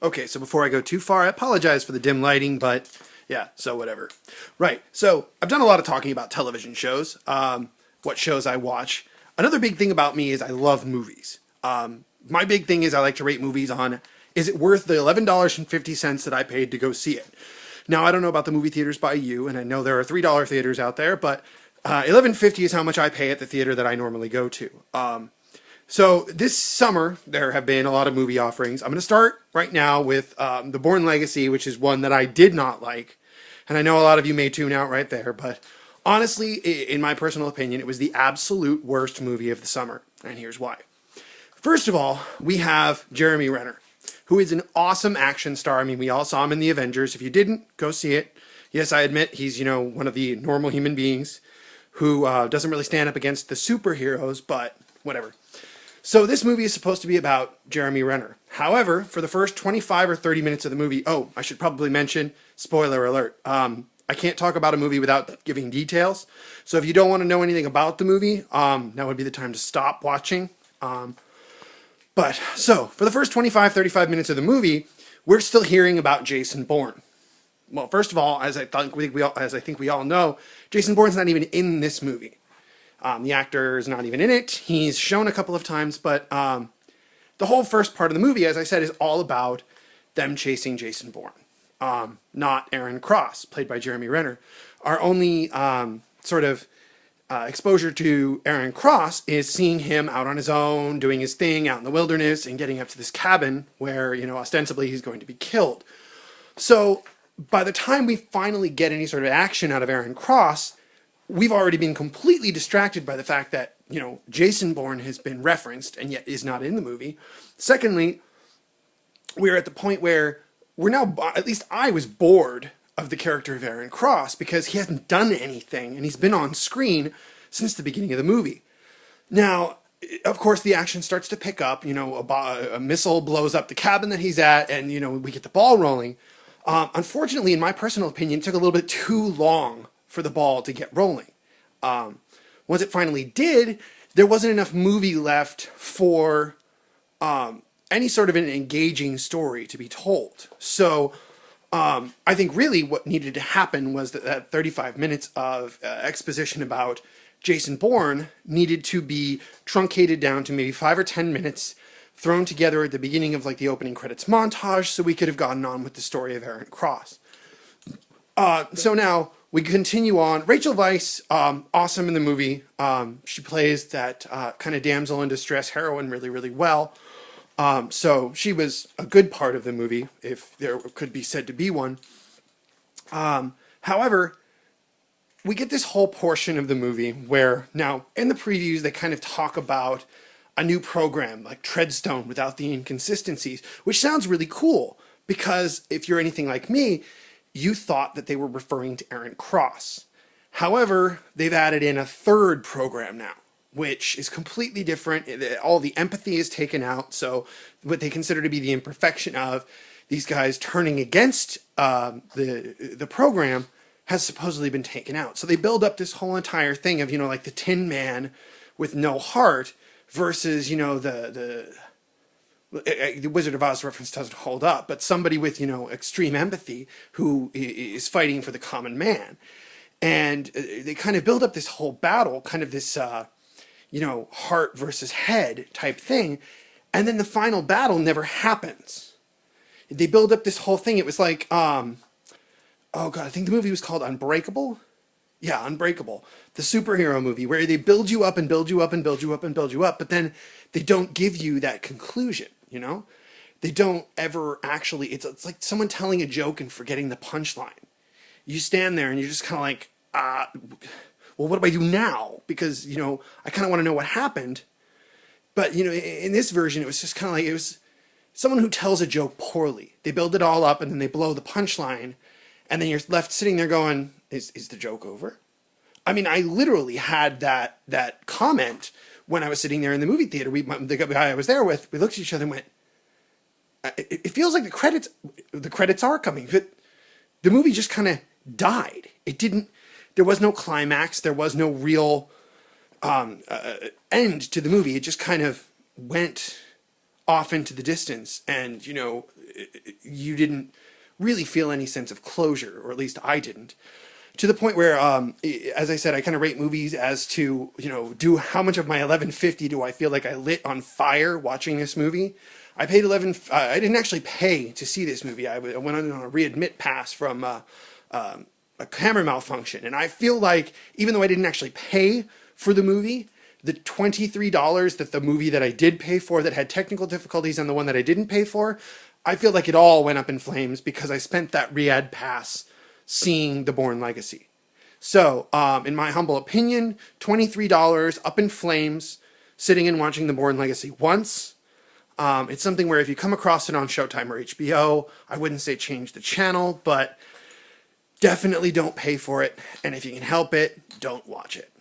Okay, so before I go too far, I apologize for the dim lighting, but yeah, so whatever. Right, so I've done a lot of talking about television shows, what shows I watch. Another big thing about me is I love movies. My big thing is I like to rate movies on, is it worth the $11.50 that I paid to go see it? Now, I don't know about the movie theaters by you, and I know there are $3 theaters out there, but $11.50 is how much I pay at the theater that I normally go to. So this summer, there have been a lot of movie offerings. I'm going to start right now with the Bourne Legacy, which is one that I did not like. And I know a lot of you may tune out right there, but honestly, in my personal opinion, it was the absolute worst movie of the summer. And here's why. First of all, we have Jeremy Renner, who is an awesome action star. I mean, we all saw him in The Avengers. If you didn't, go see it. Yes, I admit he's, one of the normal human beings who doesn't really stand up against the superheroes, but whatever. So this movie is supposed to be about Jeremy Renner. However, for the first 25 or 30 minutes of the movie, I should probably mention, spoiler alert, I can't talk about a movie without giving details. So if you don't want to know anything about the movie, now would be the time to stop watching. So for the first 25, 35 minutes of the movie, we're still hearing about Jason Bourne. Well, first of all, as I think we all know, Jason Bourne's not even in this movie. The actor is not even in it. He's shown a couple of times, but the whole first part of the movie, as I said, is all about them chasing Jason Bourne, not Aaron Cross, played by Jeremy Renner. Our only exposure to Aaron Cross is seeing him out on his own, doing his thing out in the wilderness, and getting up to this cabin where, ostensibly he's going to be killed. So by the time we finally get any sort of action out of Aaron Cross, we've already been completely distracted by the fact that, Jason Bourne has been referenced and yet is not in the movie. Secondly, we're at the point where we're now, at least I was bored of the character of Aaron Cross because he hasn't done anything and he's been on screen since the beginning of the movie. Now, of course, the action starts to pick up, a missile blows up the cabin that he's at and, we get the ball rolling. Unfortunately, in my personal opinion, it took a little bit too long for the ball to get rolling. Once it finally did, there wasn't enough movie left for any sort of an engaging story to be told. So I think really what needed to happen was that 35 minutes of exposition about Jason Bourne needed to be truncated down to maybe 5 or 10 minutes, thrown together at the beginning of the opening credits montage so we could have gotten on with the story of Aaron Cross. So now we continue on. Rachel Weisz, awesome in the movie. She plays that kind of damsel in distress heroine really, really well. So she was a good part of the movie, if there could be said to be one. However, we get this whole portion of the movie where now in the previews they kind of talk about a new program like Treadstone without the inconsistencies, which sounds really cool because if you're anything like me, you thought that they were referring to Aaron Cross. However, they've added in a third program now, which is completely different. All the empathy is taken out. So what they consider to be the imperfection of these guys turning against the program has supposedly been taken out. So they build up this whole entire thing of, the Tin Man with no heart versus, the Wizard of Oz reference doesn't hold up, but somebody with, extreme empathy who is fighting for the common man. And they kind of build up this whole battle, kind of this, heart versus head type thing. And then the final battle never happens. They build up this whole thing. It was like, I think the movie was called Unbreakable. Yeah, Unbreakable. The superhero movie where they build you up and build you up and build you up and build you up, but then they don't give you that conclusion. They don't ever actually, it's like someone telling a joke and forgetting the punchline. You stand there and you're just kind of like, well, what do I do now? Because, I kind of want to know what happened. But, in this version, it was just kind of like, it was someone who tells a joke poorly. They build it all up and then they blow the punchline. And then you're left sitting there going, is the joke over? I mean, I literally had that comment when I was sitting there in the movie theater. The guy I was there with, we looked at each other and went, it feels like the credits are coming, but the movie just kind of died. There was no climax. There was no real end to the movie. It just kind of went off into the distance. And, you didn't really feel any sense of closure, or at least I didn't. To the point where, as I said, I kind of rate movies as to, how much of my 11.50 do I feel like I lit on fire watching this movie? I paid 11. I didn't actually pay to see this movie. I went on a readmit pass from a camera malfunction, and I feel like even though I didn't actually pay for the movie, the $23 that the movie that I did pay for that had technical difficulties and the one that I didn't pay for, I feel like it all went up in flames because I spent that Riyadh pass seeing the Bourne Legacy. So, in my humble opinion, $23 up in flames, sitting and watching the Bourne Legacy once. It's something where if you come across it on Showtime or HBO, I wouldn't say change the channel, but definitely don't pay for it. And if you can help it, don't watch it.